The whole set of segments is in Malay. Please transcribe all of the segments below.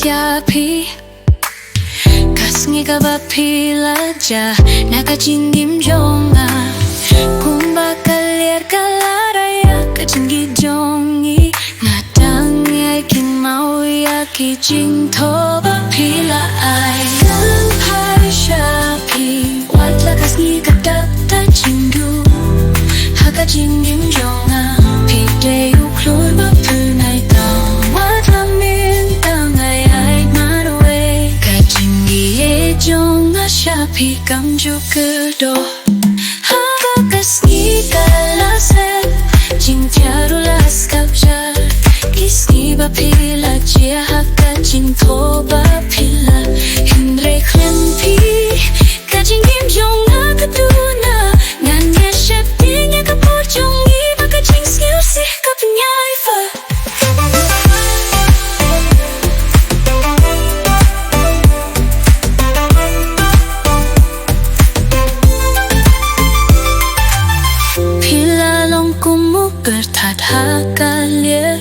yapi Kasngiga ba pilaja Nakajin gimjonga Kumba kalir kalaraya Kajingi jongi Ngadang yakin mau yaki jing toba pila ay Lampai shapi Watla kasngiga dapta jindu Haka jing gimjonga Pide uklur ba punay tang Watla mintang ay ay marawe Kajingi jonga shapi kamju kedo Haka kasngiga lasen Jing tiaru las kapjar Kisni ba pila jia haka jing toba pila Hindre klempi Kajing gimjonga kaduna Nganya sheptinya kapurjongi Baka jing skill sih kapinyai fa Pila longkumu bertadha kalir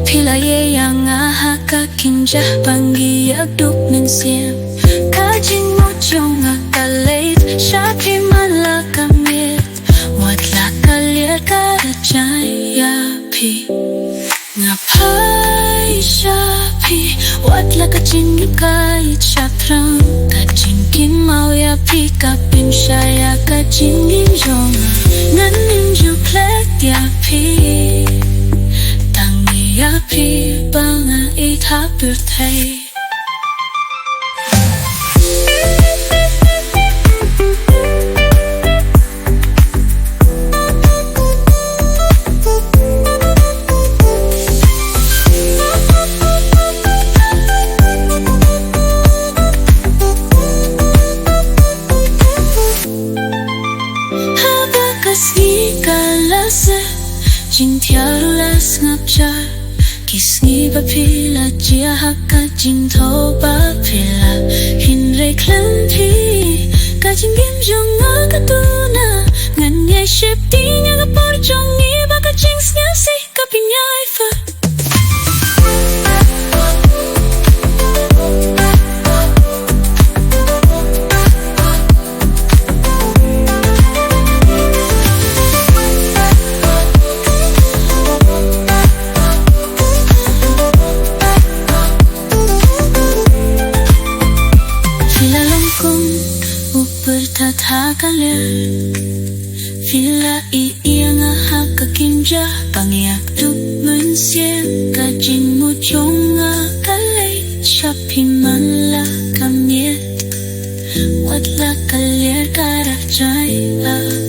Pila ye yang ahaka kinjah banggi yagduk mensiem Kajing mojong akalait Shapi malakamit Watla kalir karajaya pi Ngapai shapi Watla kajing yukait shaprang Kajing kin mau ya pi kapim shaya kajing ginjong Ngan ninju plek ya pi Tangi ya pi banga itha birthai Kasngi kalase Jing tiaru las ngapjar Kisngi ba pila jia haka jing toba pila Hinre klempi Kajing gimjonga kaduna Ngan yai sheptinya kapurjongi Baka jing snyasi kapinyai fa Bertata kalir Vila iya ngahaka kinja Pangyak duk mensiem Kajing mujong akalay Shapi malakamiet Watla kalir karajaya